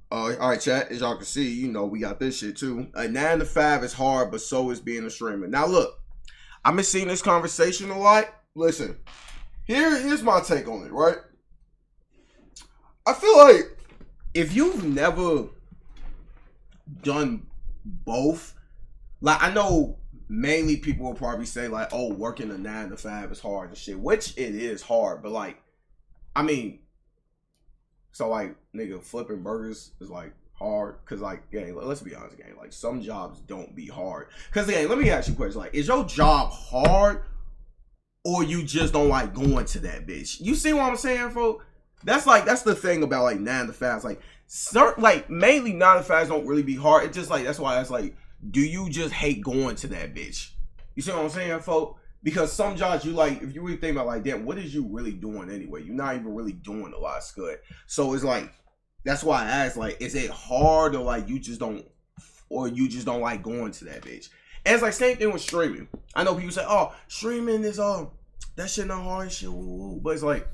All right, chat. As y'all can see, you know we got this shit too. A 9 to 5 is hard, but so is being a streamer. Now look, I've been seeing this conversation a lot. Listen, here's my take on it. Right, I feel like if you've never done both, like I know mainly people will probably say like, oh, working a 9 to 5 is hard and shit, which it is hard. But like, I mean. So like, nigga, flipping burgers is like hard, cause like, gang, let's be honest, gang. Like some jobs don't be hard. Cause gang, let me ask you a question. Like, is your job hard, or you just don't like going to that bitch? You see what I'm saying, folks? That's the thing about like 9 to 5s. Like, certain, like mainly 9 to 5s don't really be hard. It's just like that's why it's like, do you just hate going to that bitch? You see what I'm saying, folks? Because some jobs you like, if you really think about like, damn, what is you really doing anyway? You're not even really doing a lot of good. So it's like, that's why I asked, like, is it hard or like you just don't like going to that bitch? And it's like same thing with streaming. I know people say, oh, streaming is that shit not hard and shit, but it's like,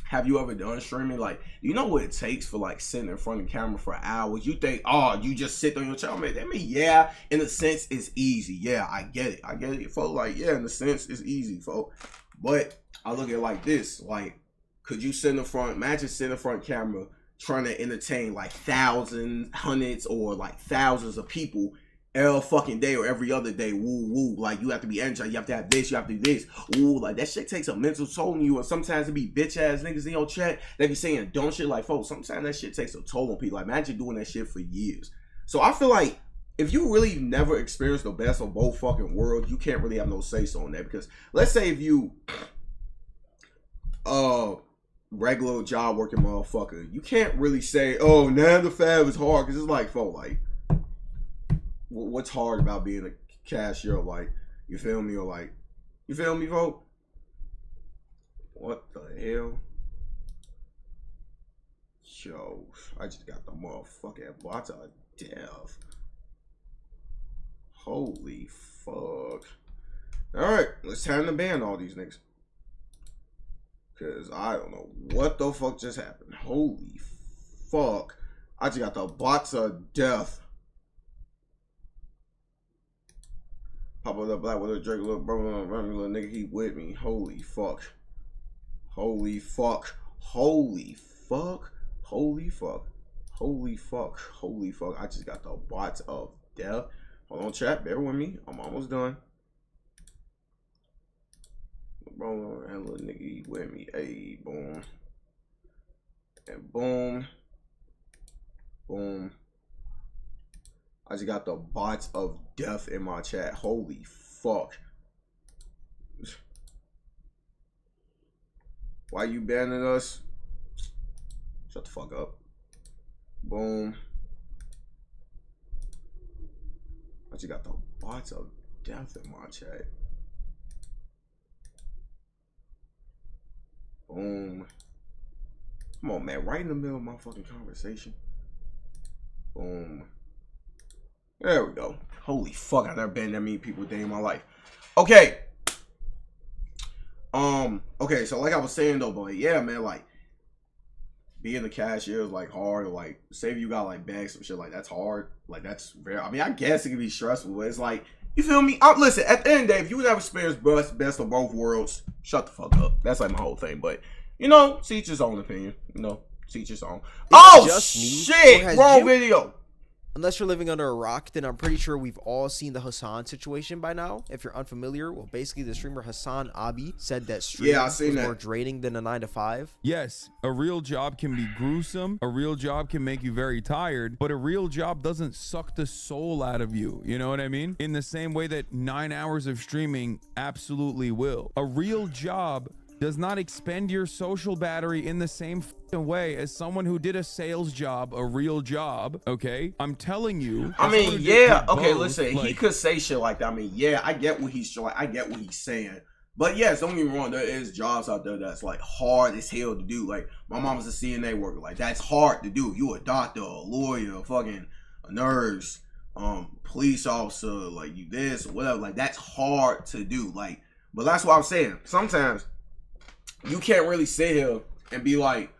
have you ever done streaming? Like, you know what it takes for like sitting in front of the camera for hours? You think, oh, you just sit on your channel, man. I mean, yeah, in a sense, it's easy. Yeah, I get it, folks. Like, yeah, in a sense, it's easy, folks. But I look at it like this: like, could you sit in front of camera trying to entertain like thousands, hundreds, or like thousands of people every fucking day or every other day? Woo woo, like you have to be energized, you have to have this, you have to do this. Woo, like that shit takes a mental toll on you. And sometimes it be bitch ass niggas in your chat that be saying dumb shit. Like, folks, sometimes that shit takes a toll on people. Like, imagine doing that shit for years. So I feel like if you really never experienced the best of both fucking worlds, you can't really have no say so on that. Because let's say if you regular job working motherfucker, you can't really say, oh, 9 to 5 is hard, because it's like, folks, like, what's hard about being a cashier? Like, you feel me? Or like, you feel me, folks? What the hell? Yo, I just got the motherfucking bots of death. Holy fuck. Alright, let's time to ban all these niggas. Cause I don't know what the fuck just happened. Holy fuck. I just got the bots of death. Pop up the black with a Drake, little brother, little nigga, he with me. Holy fuck. Holy fuck. Holy fuck. Holy fuck. Holy fuck. Holy fuck. I just got the bots of death. Hold on, chat. Bear with me. I'm almost done. Bro, and little nigga, he with me. Hey, boom. And boom. Boom. I just got the bots of death in my chat. Holy fuck. Why you banning us? Shut the fuck up. Boom. I just got the bots of death in my chat. Boom. Come on, man. Right in the middle of my fucking conversation. Boom. There we go. Holy fuck, I've never been that many people a day in my life. Okay. Okay, so like I was saying though, but yeah, man, like being a cashier is like hard, or like say if you got like bags or shit, like that's hard. Like that's very, I mean, I guess it can be stressful, but it's like, you feel me? Listen, at the end of the day, if you never experienced best of both worlds, shut the fuck up. That's like my whole thing. But you know, to each his own opinion. You know, to each his own. Oh shit! Wrong video. Unless you're living under a rock, then I'm pretty sure we've all seen the Hassan situation by now. If you're unfamiliar, well, basically the streamer Hassan Abi said that streaming was more draining than a 9 to 5. Yes, a real job can be gruesome. A real job can make you very tired, but a real job doesn't suck the soul out of you. You know what I mean? In the same way that 9 hours of streaming absolutely will. A real job does not expend your social battery in the same way as someone who did a sales job, a real job. Okay, I'm telling you. I mean, yeah. Okay, listen. Like, he could say shit like that. I mean, yeah, I get what he's showing. I get what he's saying. But yes, don't get me wrong. There is jobs out there that's like hard as hell to do. Like my mom was a CNA worker. Like that's hard to do. You a doctor, a lawyer, a nurse, police officer. Like you this or whatever. Like that's hard to do. Like, but that's what I'm saying. Sometimes you can't really sit here and be like,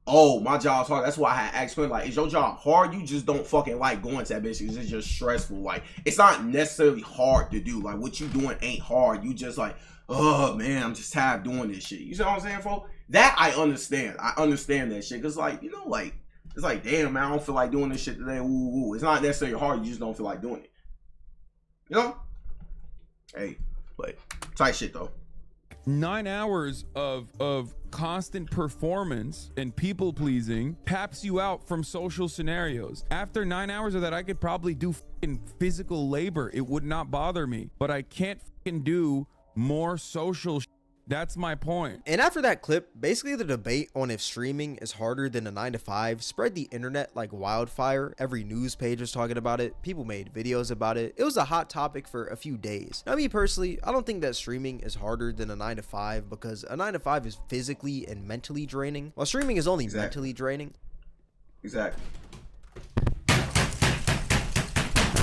oh, my job's hard. That's why I had asked him, like, is your job hard? You just don't fucking like going to that bitch because it's just stressful. Like, it's not necessarily hard to do. Like, what you doing ain't hard. You just like, oh, man, I'm just tired of doing this shit. You see what I'm saying, folks? That I understand. I understand that shit. Because, like, you know, like, it's like, damn, man, I don't feel like doing this shit today. Woo, woo. It's not necessarily hard. You just don't feel like doing it. You know? Hey, but tight shit, though. 9 hours of constant performance and people pleasing taps you out from social scenarios. After 9 hours of that, I could probably do physical labor. It would not bother me, but I can't do more social shit. That's my point. And after that clip, basically the debate on if streaming is harder than a 9 to 5 spread the internet like wildfire. Every news page was talking about it. People made videos about it. It was a hot topic for a few days. Now, me personally, I don't think that streaming is harder than a 9 to 5 because a 9 to 5 is physically and mentally draining, while streaming is only mentally draining. Exactly.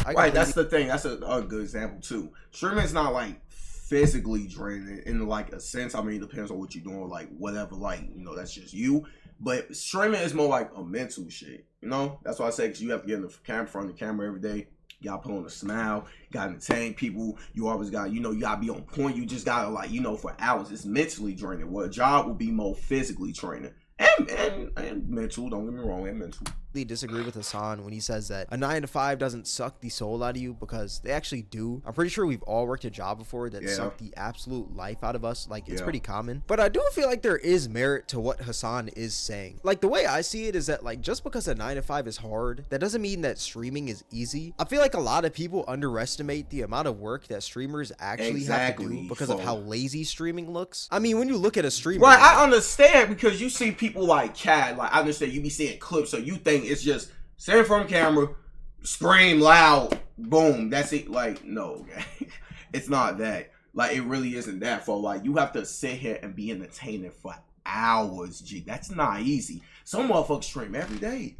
Right, that's the thing. That's a good example too. Streaming is not like physically draining in like a sense. I mean, it depends on what you're doing, like whatever, like, you know, that's just you. But streaming is more like a mental shit, you know. That's why I say, because you have to get in the camera, front of the camera every day. You gotta put on a smile, you gotta entertain people, you always got, you know, you gotta be on point. You just gotta, like, you know, for hours. It's mentally draining. Well, a job will be more physically draining and mental. Don't get me wrong, and mental. Disagree with Hassan when he says that a 9 to 5 doesn't suck the soul out of you, because they actually do. I'm pretty sure we've all worked a job before that sucked the absolute life out of us. Like, it's pretty common. But I do feel like there is merit to what Hassan is saying. Like, the way I see it is that, like, just because a 9 to 5 is hard, that doesn't mean that streaming is easy. I feel like a lot of people underestimate the amount of work that streamers actually have to do because of how lazy streaming looks. I mean, when you look at a streamer, right, I understand, because you see people like Chad, like, I understand you be seeing clips, so you think it's just stand in front of the camera, scream loud, boom, that's it. Like, no, it's not that. Like, it really isn't that, for like, you have to sit here and be entertaining for hours, G. That's not easy. Some motherfuckers stream every day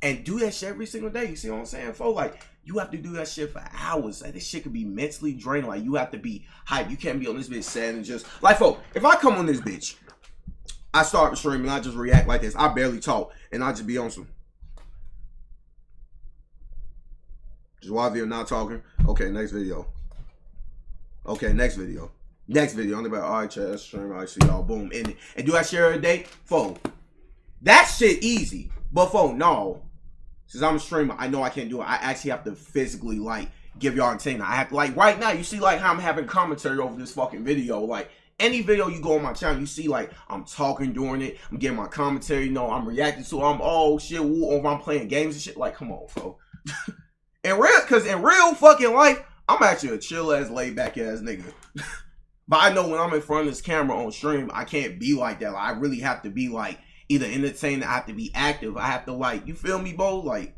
and do that shit every single day. You see what I'm saying, folks? Like, you have to do that shit for hours. Like, this shit could be mentally draining. Like, you have to be hyped. You can't be on this bitch sad and just, like, folks, if I come on this bitch, I start streaming, I just react like this. I barely talk, and I just be on some. Just watch video, not talking. Okay, next video. Okay, next video. Next video. I'm about, all right, chat, stream. I see y'all. Boom. And do I share a day? Fo. That shit easy. But fo, no. Since I'm a streamer, I know I can't do it. I actually have to physically, like, give y'all entertainment. I have to, like, right now, you see, like, how I'm having commentary over this fucking video. Like, any video you go on my channel, you see, like, I'm talking during it. I'm getting my commentary. You know, I'm reacting to it. I'm, oh, shit, woo, or I'm playing games and shit. Like, come on, fo. Because in real fucking life, I'm actually a chill-ass, laid-back ass nigga. But I know when I'm in front of this camera on stream, I can't be like that. Like, I really have to be, like, either entertaining, I have to be active. I have to, like, you feel me, bro? Like,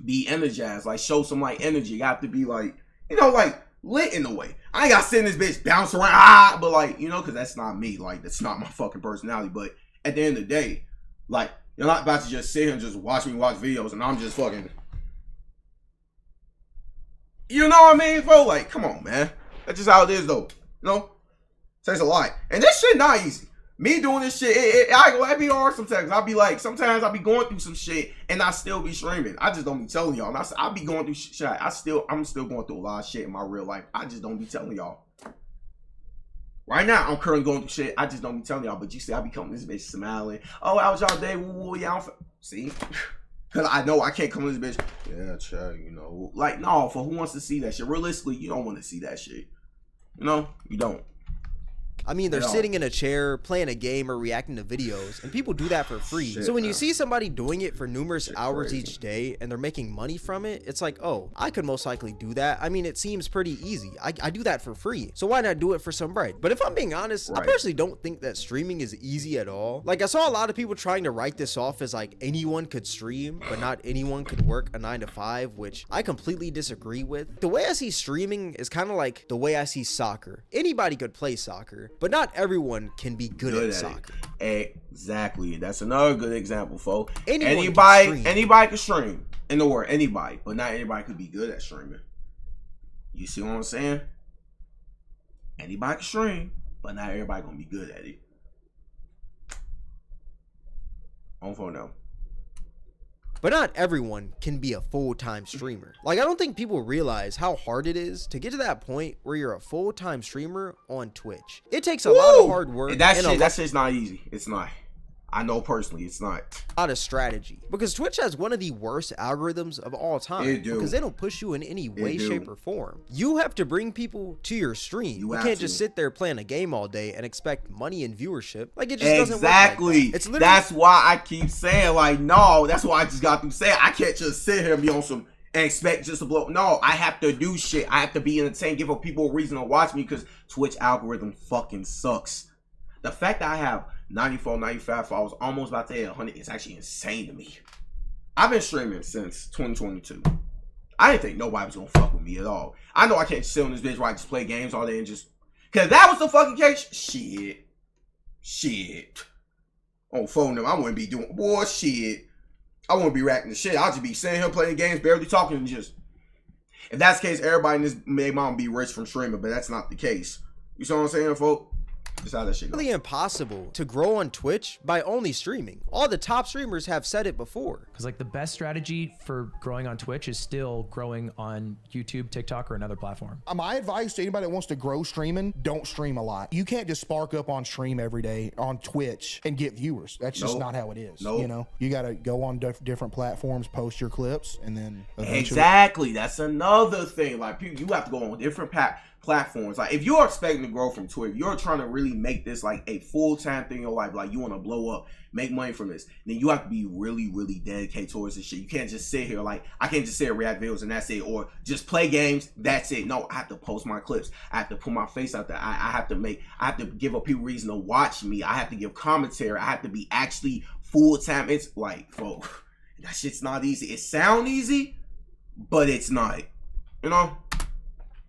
be energized. Like, show some, like, energy. I have to be, like, you know, like, lit in a way. I ain't got to sit in this bitch, bounce around, but, like, you know, because that's not me. Like, that's not my fucking personality. But at the end of the day, like, you're not about to just sit here and just watch me watch videos and I'm just fucking... You know what I mean, bro? Like, come on, man. That's just how it is, though. You know? Takes a lot. And this shit not easy. Me doing this shit, it be hard sometimes. I'll be like, sometimes I'll be going through some shit and I still be streaming. I just don't be telling y'all. I'll be going through shit. I'm still going through a lot of shit in my real life. I just don't be telling y'all. Right now, I'm currently going through shit. I just don't be telling y'all. But you see, I be coming this bitch smiling. Oh, how was y'all day? Woo, yeah, see? Because I know I can't come to this bitch. Yeah, child, you know. Like, no, for who wants to see that shit? Realistically, you don't want to see that shit. You know? You don't. I mean, they're sitting in a chair, playing a game, or reacting to videos, and people do that for free. So when you see somebody doing it for numerous hours each day, and they're making money from it, it's like, oh, I could most likely do that. I mean, it seems pretty easy. I do that for free. So why not do it for some bread? But if I'm being honest, I personally don't think that streaming is easy at all. Like, I saw a lot of people trying to write this off as like anyone could stream, but not anyone could work a 9 to 5, which I completely disagree with. The way I see streaming is kind of like the way I see soccer. Anybody could play soccer, but not everyone can be good at soccer. Exactly. That's another good example, folks. Anybody can stream. In the world, anybody. But not everybody could be good at streaming. You see what I'm saying? Anybody can stream, but not everybody gonna be good at it. On phone now. But not everyone can be a full-time streamer. Like, I don't think people realize how hard it is to get to that point where you're a full-time streamer on Twitch. It takes a lot of hard work. That shit's not easy. It's not. I know personally, it's not. A lot of strategy. Because Twitch has one of the worst algorithms of all time. It do. Because they don't push you in any way, shape, or form. You have to bring people to your stream. You can't just sit there playing a game all day and expect money and viewership. Like, it just doesn't work like that. It's literally, that's why I keep saying, like, no, that's why I just got through saying, I can't just sit here and be on some and expect just to blow. No, I have to do shit. I have to be entertained, give people a reason to watch me, because Twitch algorithm fucking sucks. The fact that I have 94, 95 followers, almost about to hit 100, is actually insane to me. I've been streaming since 2022. I didn't think nobody was gonna fuck with me at all. I know I can't sit on this bitch where I just play games all day and just, cause that was the fucking case. Shit. On phone them, I wouldn't be doing, boy, shit. I wouldn't be racking the shit. I'll just be sitting here playing games, barely talking, and just, if that's the case, everybody in this may mom be rich from streaming, but that's not the case. You see what I'm saying, folks? It's how that shit goes. Really impossible to grow on Twitch by only streaming. All the top streamers have said it before. Because like the best strategy for growing on Twitch is still growing on YouTube, TikTok, or another platform. My advice to anybody that wants to grow streaming, don't stream a lot. You can't just spark up on stream every day on Twitch and get viewers. That's just not how it is. You know, you got to go on different platforms, post your clips, and then eventually... Exactly. That's another thing. Like, people, you have to go on different platforms. Like, if you're expecting to grow from Twitch, you're trying to really make this like a full-time thing in your life, like you want to blow up, make money from this, then you have to be really, really dedicated towards this shit. You can't just sit here like, I can't just sit and react videos and that's it, or just play games, that's it. No, I have to post my clips. I have to put my face out there. I have to give up people reason to watch me. I have to give commentary. I have to be actually full-time. It's like, folks, that shit's not easy. It sounds easy, but it's not, you know?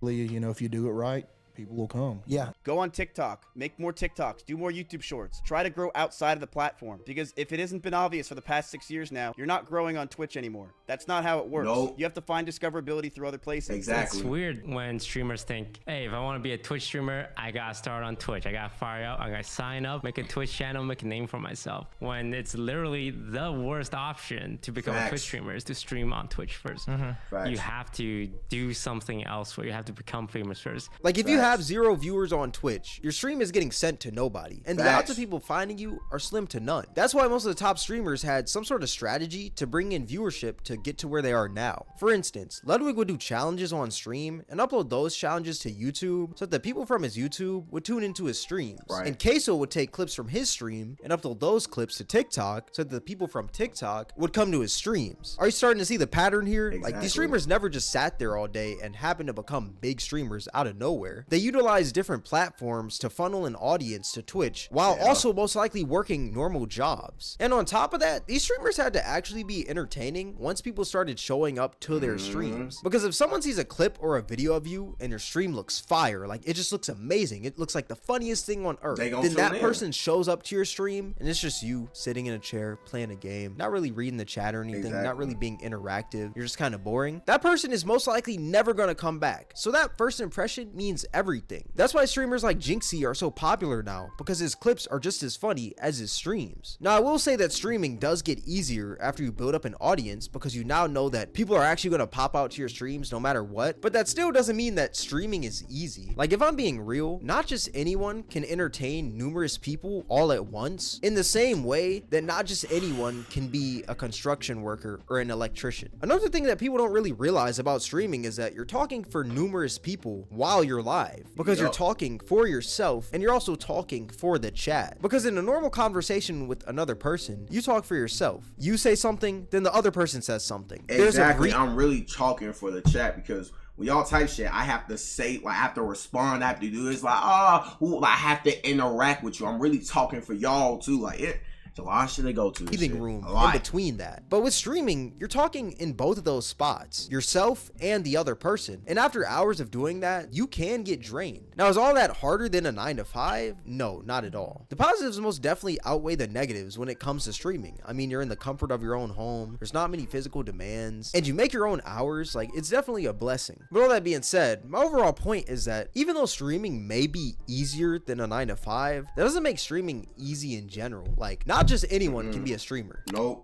You know, if you do it right, people will come. Yeah. Go on TikTok, make more TikToks, do more YouTube shorts, try to grow outside of the platform, because if it hasn't been obvious for the past 6 years now, you're not growing on Twitch anymore. That's not how it works. Nope. You have to find discoverability through other places. Exactly. It's weird when streamers think, hey, if I want to be a Twitch streamer, I gotta start on Twitch. I gotta fire up, I gotta sign up, make a Twitch channel, make a name for myself. When it's literally the worst option to become a Twitch streamer is to stream on Twitch first. You have to do something else where you have to become famous first. Like, if you have 0 viewers on Twitch, your stream is getting sent to nobody, and the odds of people finding you are slim to none. That's why most of the top streamers had some sort of strategy to bring in viewership to get to where they are now. For instance, Ludwig would do challenges on stream and upload those challenges to YouTube so that the people from his YouTube would tune into his streams. And Queso would take clips from his stream and upload those clips to TikTok so that the people from TikTok would come to his streams. Are you starting to see the pattern here? Like, these streamers never just sat there all day and happened to become big streamers out of nowhere. They utilize different platforms to funnel an audience to Twitch while also most likely working normal jobs. And on top of that, these streamers had to actually be entertaining once people started showing up to their streams. Because if someone sees a clip or a video of you and your stream looks fire, like it just looks amazing, it looks like the funniest thing on earth, then that person shows up to your stream and it's just you sitting in a chair playing a game, not really reading the chat or anything, not really being interactive, you're just kind of boring. That person is most likely never going to come back. So that first impression means everything. That's why streamers like Jinxie are so popular now, because his clips are just as funny as his streams. Now, I will say that streaming does get easier after you build up an audience, because you now know that people are actually going to pop out to your streams no matter what, but that still doesn't mean that streaming is easy. Like, if I'm being real, not just anyone can entertain numerous people all at once, in the same way that not just anyone can be a construction worker or an electrician. Another thing that people don't really realize about streaming is that you're talking for numerous people while you're live, because you're talking for yourself and you're also talking for the chat. Because in a normal conversation with another person, you talk for yourself. You say something, then the other person says something. Exactly. I'm really talking for the chat, because when y'all type shit, I have to say, like, I have to respond, I have to do this, like, I have to interact with you. I'm really talking for y'all too. Like, it's a lot of shit they go to. Breathing room in between that. But with streaming, you're talking in both of those spots, yourself and the other person. And after hours of doing that, you can get drained. Now, is all that harder than a 9 to 5? No, not at all. The positives most definitely outweigh the negatives when it comes to streaming. I mean, you're in the comfort of your own home. There's not many physical demands, and you make your own hours. Like, it's definitely a blessing. But all that being said, my overall point is that even though streaming may be easier than a 9 to 5, that doesn't make streaming easy in general. Like, not not just anyone can be a streamer. Nope.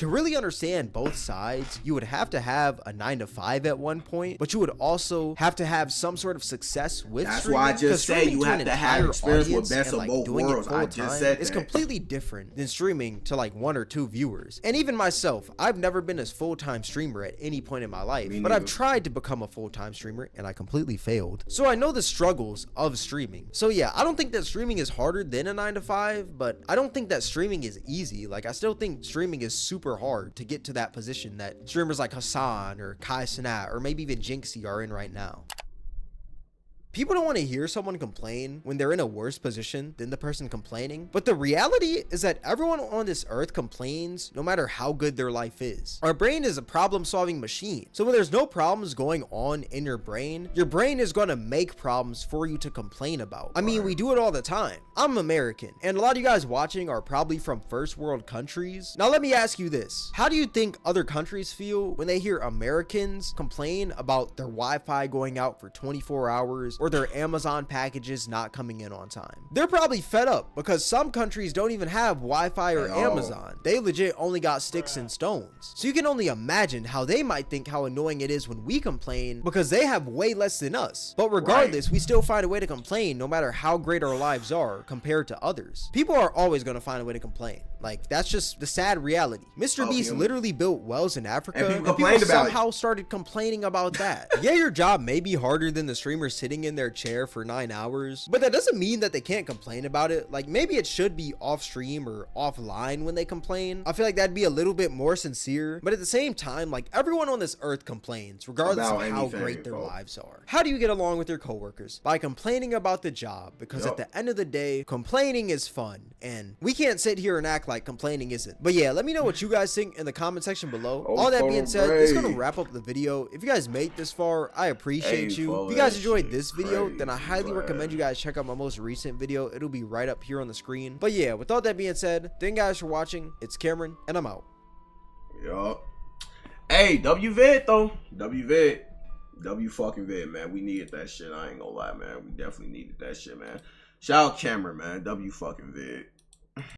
To really understand both sides, you would have to have a 9-to-5 at one point, but you would also have to have some sort of success with That's streaming. why I just say you have to have experience with best of like both doing worlds. it full I just time said is that. completely different than streaming to like 1 or 2 viewers. And even myself, I've never been a full-time streamer at any point in my life, but I've tried to become a full-time streamer and I completely failed. So I know the struggles of streaming. So yeah, I don't think that streaming is harder than a 9-to-5, but I don't think that streaming is easy. Like I still think streaming is super hard to get to that position that streamers like Hassan or Kai Cenat or maybe even Jinxie are in right now. People don't want to hear someone complain when they're in a worse position than the person complaining, but the reality is that everyone on this earth complains no matter how good their life is. Our brain is a problem-solving machine, so when there's no problems going on in your brain is going to make problems for you to complain about. I mean, we do it all the time. I'm American, and a lot of you guys watching are probably from first world countries. Now let me ask you this. How do you think other countries feel when they hear Americans complain about their Wi-Fi going out for 24 hours or their Amazon packages not coming in on time? They're probably fed up because some countries don't even have Wi-Fi or Amazon. They legit only got sticks and stones. So you can only imagine how they might think how annoying it is when we complain because they have way less than us. But regardless, we still find a way to complain no matter how great our lives are compared to others. People are always going to find a way to complain. Like, that's just the sad reality. Mr. Beast literally built wells in Africa, and people somehow started complaining about that. Yeah, your job may be harder than the streamer sitting in their chair for 9 hours, but that doesn't mean that they can't complain about it. Like, maybe it should be off stream or offline when they complain. I feel like that'd be a little bit more sincere, but at the same time, like, everyone on this earth complains regardless of how great their lives are. How do you get along with your coworkers? By complaining about the job, because at the end of the day, complaining is fun, and we can't sit here and act like complaining isn't. But yeah, let me know what you guys think in the comment section below. All that being said, it's gonna wrap up the video. If you guys made this far, I appreciate you. If you guys enjoyed this video, then I highly recommend you guys check out my most recent video. It'll be right up here on the screen. But yeah, with all that being said, thank you guys for watching. It's Cameron, and I'm out. Yup. Hey, WVid though. WVid. W fucking vid, man. We needed that shit. I ain't gonna lie, man. We definitely needed that shit, man. Shout out Cameron, man. W fucking vid.